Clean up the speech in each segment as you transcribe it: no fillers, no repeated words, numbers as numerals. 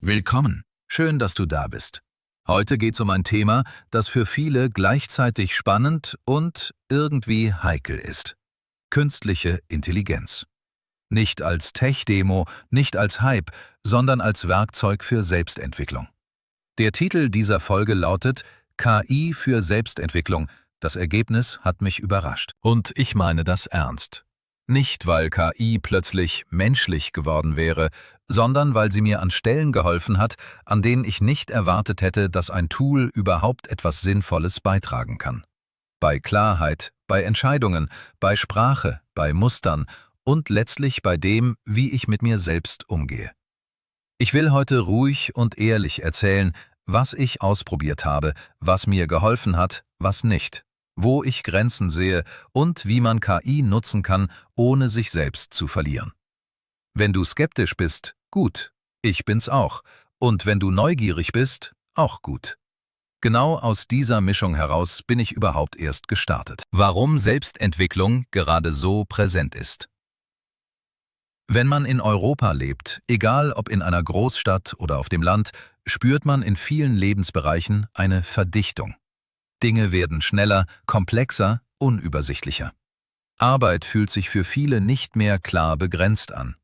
Willkommen. Schön, dass du da bist. Heute geht es um ein Thema, das für viele gleichzeitig spannend und irgendwie heikel ist. Künstliche Intelligenz. Nicht als Tech-Demo, nicht als Hype, sondern als Werkzeug für Selbstentwicklung. Der Titel dieser Folge lautet KI für Selbstentwicklung. Das Ergebnis hat mich überrascht. Und ich meine das ernst. Nicht, weil KI plötzlich menschlich geworden wäre, sondern weil sie mir an Stellen geholfen hat, an denen ich nicht erwartet hätte, dass ein Tool überhaupt etwas Sinnvolles beitragen kann. Bei Klarheit, bei Entscheidungen, bei Sprache, bei Mustern und letztlich bei dem, wie ich mit mir selbst umgehe. Ich will heute ruhig und ehrlich erzählen, was ich ausprobiert habe, was mir geholfen hat, was nicht, wo ich Grenzen sehe und wie man KI nutzen kann, ohne sich selbst zu verlieren. Wenn du skeptisch bist, gut, ich bin's auch. Und wenn du neugierig bist, auch gut. Genau aus dieser Mischung heraus bin ich überhaupt erst gestartet. Warum Selbstentwicklung gerade so präsent ist. Wenn man in Europa lebt, egal ob in einer Großstadt oder auf dem Land, spürt man in vielen Lebensbereichen eine Verdichtung. Dinge werden schneller, komplexer, unübersichtlicher. Arbeit fühlt sich für viele nicht mehr klar begrenzt an.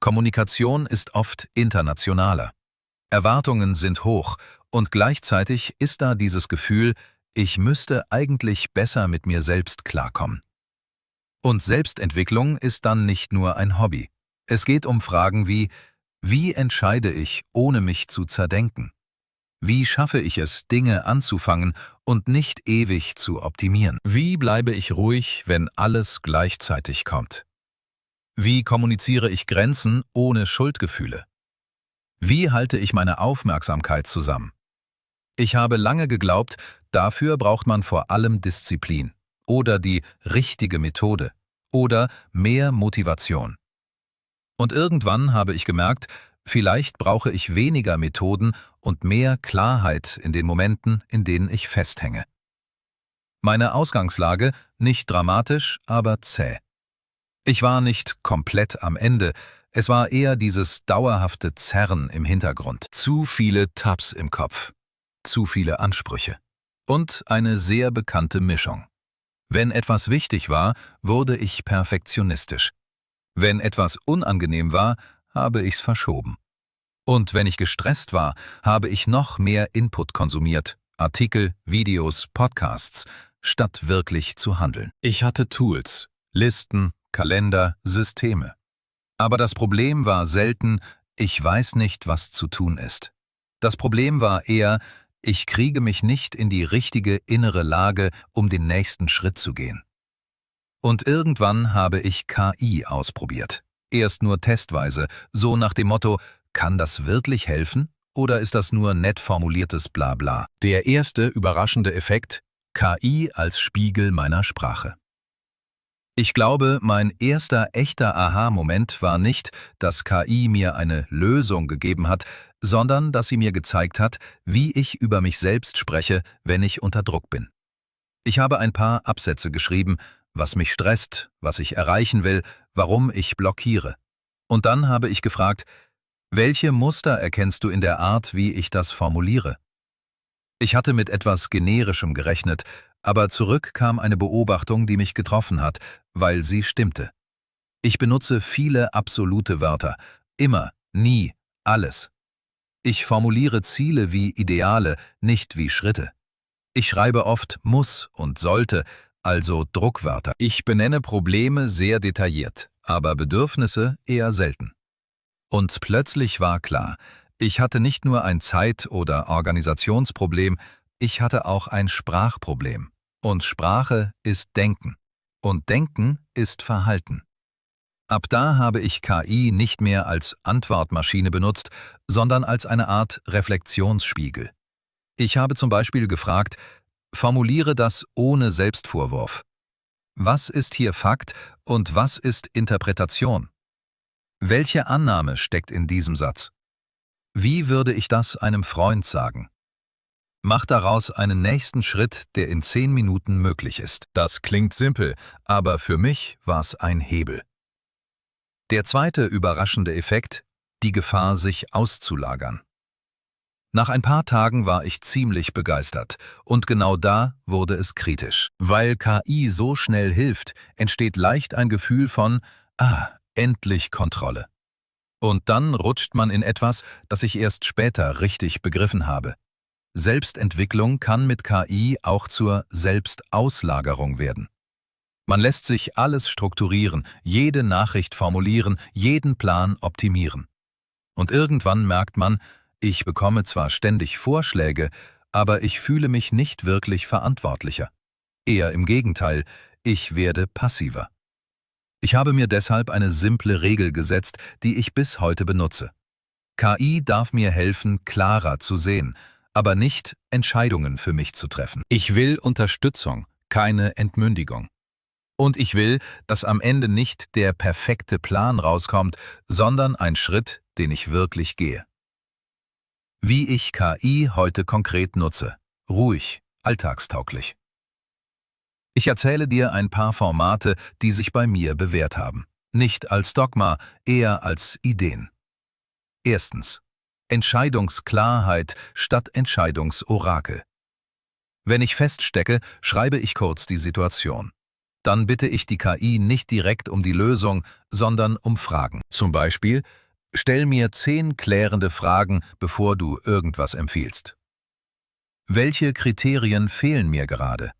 Kommunikation ist oft internationaler. Erwartungen sind hoch und gleichzeitig ist da dieses Gefühl, ich müsste eigentlich besser mit mir selbst klarkommen. Und Selbstentwicklung ist dann nicht nur ein Hobby. Es geht um Fragen wie entscheide ich, ohne mich zu zerdenken? Wie schaffe ich es, Dinge anzufangen und nicht ewig zu optimieren? Wie bleibe ich ruhig, wenn alles gleichzeitig kommt? Wie kommuniziere ich Grenzen ohne Schuldgefühle? Wie halte ich meine Aufmerksamkeit zusammen? Ich habe lange geglaubt, dafür braucht man vor allem Disziplin oder die richtige Methode oder mehr Motivation. Und irgendwann habe ich gemerkt, vielleicht brauche ich weniger Methoden und mehr Klarheit in den Momenten, in denen ich festhänge. Meine Ausgangslage nicht dramatisch, aber zäh. Ich war nicht komplett am Ende, es war eher dieses dauerhafte Zerren im Hintergrund. Zu viele Tabs im Kopf, zu viele Ansprüche und eine sehr bekannte Mischung. Wenn etwas wichtig war, wurde ich perfektionistisch. Wenn etwas unangenehm war, habe ich's verschoben. Und wenn ich gestresst war, habe ich noch mehr Input konsumiert, Artikel, Videos, Podcasts, statt wirklich zu handeln. Ich hatte Tools, Listen, Kalender, Systeme. Aber das Problem war selten, ich weiß nicht, was zu tun ist. Das Problem war eher, ich kriege mich nicht in die richtige innere Lage, um den nächsten Schritt zu gehen. Und irgendwann habe ich KI ausprobiert. Erst nur testweise, so nach dem Motto, kann das wirklich helfen oder ist das nur nett formuliertes Blabla? Der erste überraschende Effekt, KI als Spiegel meiner Sprache. Ich glaube, mein erster echter Aha-Moment war nicht, dass KI mir eine Lösung gegeben hat, sondern dass sie mir gezeigt hat, wie ich über mich selbst spreche, wenn ich unter Druck bin. Ich habe ein paar Absätze geschrieben, was mich stresst, was ich erreichen will, warum ich blockiere. Und dann habe ich gefragt, welche Muster erkennst du in der Art, wie ich das formuliere? Ich hatte mit etwas Generischem gerechnet, aber zurück kam eine Beobachtung, die mich getroffen hat, weil sie stimmte. Ich benutze viele absolute Wörter, immer, nie, alles. Ich formuliere Ziele wie Ideale, nicht wie Schritte. Ich schreibe oft muss und sollte, also Druckwörter. Ich benenne Probleme sehr detailliert, aber Bedürfnisse eher selten. Und plötzlich war klar, ich hatte nicht nur ein Zeit- oder Organisationsproblem, ich hatte auch ein Sprachproblem. Und Sprache ist Denken. Und Denken ist Verhalten. Ab da habe ich KI nicht mehr als Antwortmaschine benutzt, sondern als eine Art Reflexionsspiegel. Ich habe zum Beispiel gefragt, formuliere das ohne Selbstvorwurf. Was ist hier Fakt und was ist Interpretation? Welche Annahme steckt in diesem Satz? Wie würde ich das einem Freund sagen? Mach daraus einen nächsten Schritt, der in 10 Minuten möglich ist. Das klingt simpel, aber für mich war es ein Hebel. Der zweite überraschende Effekt, die Gefahr, sich auszulagern. Nach ein paar Tagen war ich ziemlich begeistert und genau da wurde es kritisch. Weil KI so schnell hilft, entsteht leicht ein Gefühl von endlich Kontrolle. Und dann rutscht man in etwas, das ich erst später richtig begriffen habe. Selbstentwicklung kann mit KI auch zur Selbstauslagerung werden. Man lässt sich alles strukturieren, jede Nachricht formulieren, jeden Plan optimieren. Und irgendwann merkt man, ich bekomme zwar ständig Vorschläge, aber ich fühle mich nicht wirklich verantwortlicher. Eher im Gegenteil, ich werde passiver. Ich habe mir deshalb eine simple Regel gesetzt, die ich bis heute benutze. KI darf mir helfen, klarer zu sehen, aber nicht Entscheidungen für mich zu treffen. Ich will Unterstützung, keine Entmündigung. Und ich will, dass am Ende nicht der perfekte Plan rauskommt, sondern ein Schritt, den ich wirklich gehe. Wie ich KI heute konkret nutze. Ruhig, alltagstauglich. Ich erzähle dir ein paar Formate, die sich bei mir bewährt haben. Nicht als Dogma, eher als Ideen. Erstens. Entscheidungsklarheit statt Entscheidungsorakel. Wenn ich feststecke, schreibe ich kurz die Situation. Dann bitte ich die KI nicht direkt um die Lösung, sondern um Fragen. Zum Beispiel: Stell mir 10 klärende Fragen, bevor du irgendwas empfiehlst. Welche Kriterien fehlen mir gerade?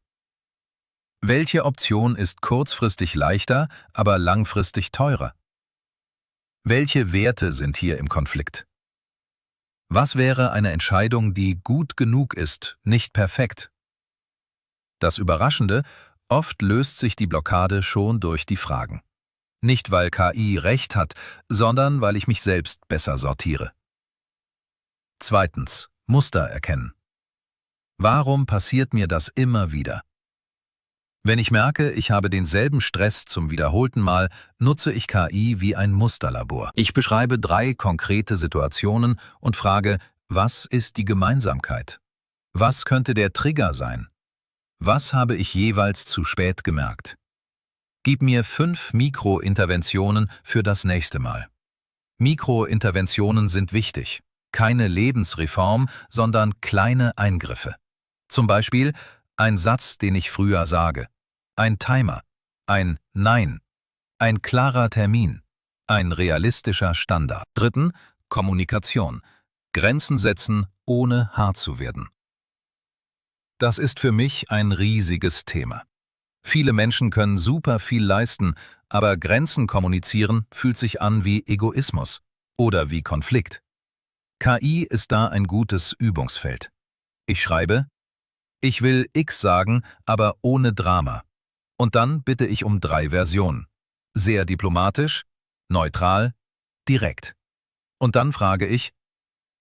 Welche Option ist kurzfristig leichter, aber langfristig teurer? Welche Werte sind hier im Konflikt? Was wäre eine Entscheidung, die gut genug ist, nicht perfekt? Das Überraschende: Oft löst sich die Blockade schon durch die Fragen. Nicht, weil KI recht hat, sondern weil ich mich selbst besser sortiere. Zweitens. Muster erkennen. Warum passiert mir das immer wieder? Wenn ich merke, ich habe denselben Stress zum wiederholten Mal, nutze ich KI wie ein Musterlabor. Ich beschreibe 3 konkrete Situationen und frage, was ist die Gemeinsamkeit? Was könnte der Trigger sein? Was habe ich jeweils zu spät gemerkt? Gib mir 5 Mikrointerventionen für das nächste Mal. Mikrointerventionen sind wichtig. Keine Lebensreform, sondern kleine Eingriffe. Zum Beispiel ein Satz, den ich früher sage. Ein Timer. Ein Nein. Ein klarer Termin. Ein realistischer Standard. Dritten. Kommunikation. Grenzen setzen, ohne hart zu werden. Das ist für mich ein riesiges Thema. Viele Menschen können super viel leisten, aber Grenzen kommunizieren fühlt sich an wie Egoismus oder wie Konflikt. KI ist da ein gutes Übungsfeld. Ich schreibe: Ich will X sagen, aber ohne Drama. Und dann bitte ich um 3 Versionen. Sehr diplomatisch, neutral, direkt. Und dann frage ich: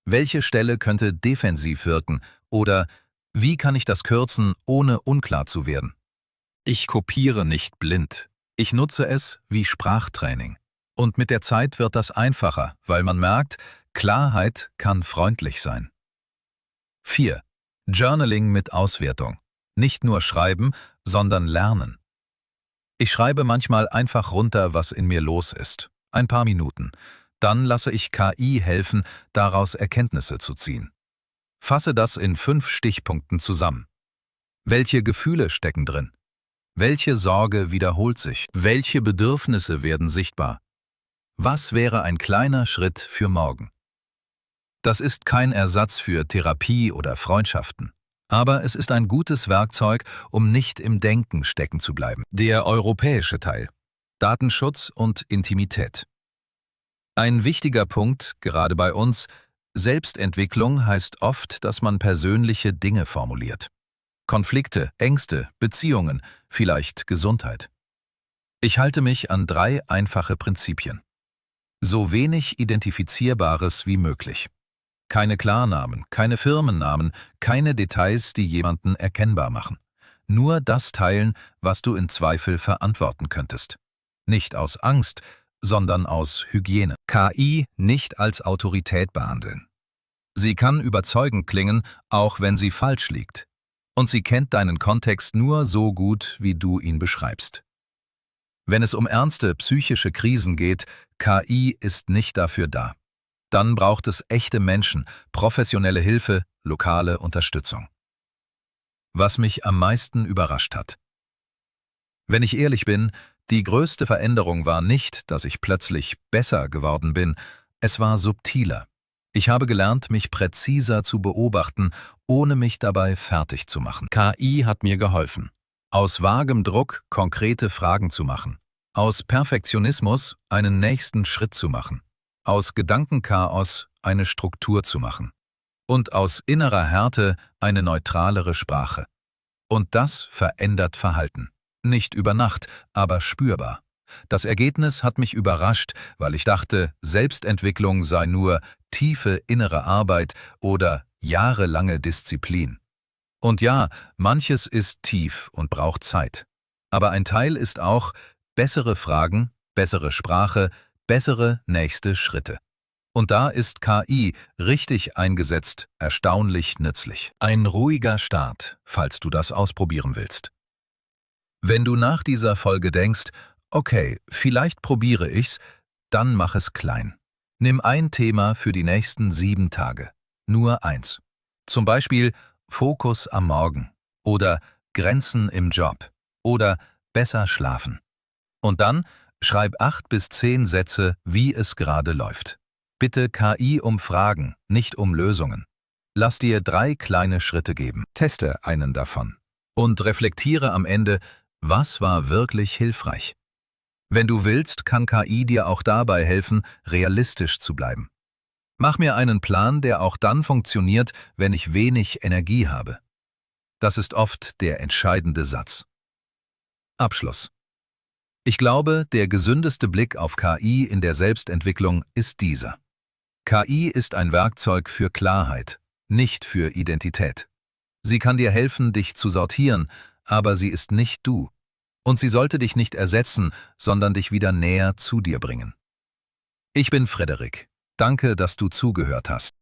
Welche Stelle könnte defensiv wirken oder wie kann ich das kürzen, ohne unklar zu werden? Ich kopiere nicht blind. Ich nutze es wie Sprachtraining. Und mit der Zeit wird das einfacher, weil man merkt, Klarheit kann freundlich sein. 4. Journaling mit Auswertung. Nicht nur schreiben, sondern lernen. Ich schreibe manchmal einfach runter, was in mir los ist. Ein paar Minuten. Dann lasse ich KI helfen, daraus Erkenntnisse zu ziehen. Fasse das in 5 Stichpunkten zusammen. Welche Gefühle stecken drin? Welche Sorge wiederholt sich? Welche Bedürfnisse werden sichtbar? Was wäre ein kleiner Schritt für morgen? Das ist kein Ersatz für Therapie oder Freundschaften. Aber es ist ein gutes Werkzeug, um nicht im Denken stecken zu bleiben. Der europäische Teil. Datenschutz und Intimität. Ein wichtiger Punkt, gerade bei uns: Selbstentwicklung heißt oft, dass man persönliche Dinge formuliert. Konflikte, Ängste, Beziehungen, vielleicht Gesundheit. Ich halte mich an 3 einfache Prinzipien. So wenig Identifizierbares wie möglich. Keine Klarnamen, keine Firmennamen, keine Details, die jemanden erkennbar machen. Nur das teilen, was du in Zweifel verantworten könntest. Nicht aus Angst, sondern aus Hygiene. KI nicht als Autorität behandeln. Sie kann überzeugend klingen, auch wenn sie falsch liegt. Und sie kennt deinen Kontext nur so gut, wie du ihn beschreibst. Wenn es um ernste psychische Krisen geht, KI ist nicht dafür da. Dann braucht es echte Menschen, professionelle Hilfe, lokale Unterstützung. Was mich am meisten überrascht hat. Wenn ich ehrlich bin, die größte Veränderung war nicht, dass ich plötzlich besser geworden bin, es war subtiler. Ich habe gelernt, mich präziser zu beobachten, ohne mich dabei fertig zu machen. KI hat mir geholfen. Aus vagem Druck konkrete Fragen zu machen. Aus Perfektionismus einen nächsten Schritt zu machen. Aus Gedankenchaos eine Struktur zu machen. Und aus innerer Härte eine neutralere Sprache. Und das verändert Verhalten. Nicht über Nacht, aber spürbar. Das Ergebnis hat mich überrascht, weil ich dachte, Selbstentwicklung sei nur tiefe innere Arbeit oder jahrelange Disziplin. Und ja, manches ist tief und braucht Zeit. Aber ein Teil ist auch bessere Fragen, bessere Sprache, bessere nächste Schritte. Und da ist KI richtig eingesetzt erstaunlich nützlich. Ein ruhiger Start, falls du das ausprobieren willst. Wenn du nach dieser Folge denkst, okay, vielleicht probiere ich's, dann mach es klein. Nimm ein Thema für die nächsten 7 Tage. Nur eins. Zum Beispiel Fokus am Morgen oder Grenzen im Job oder besser schlafen. Und dann schreib 8 bis 10 Sätze, wie es gerade läuft. Bitte KI um Fragen, nicht um Lösungen. Lass dir 3 kleine Schritte geben. Teste einen davon. Und reflektiere am Ende, was war wirklich hilfreich. Wenn du willst, kann KI dir auch dabei helfen, realistisch zu bleiben. Mach mir einen Plan, der auch dann funktioniert, wenn ich wenig Energie habe. Das ist oft der entscheidende Satz. Abschluss. Ich glaube, der gesündeste Blick auf KI in der Selbstentwicklung ist dieser. KI ist ein Werkzeug für Klarheit, nicht für Identität. Sie kann dir helfen, dich zu sortieren, aber sie ist nicht du. Und sie sollte dich nicht ersetzen, sondern dich wieder näher zu dir bringen. Ich bin Frederik. Danke, dass du zugehört hast.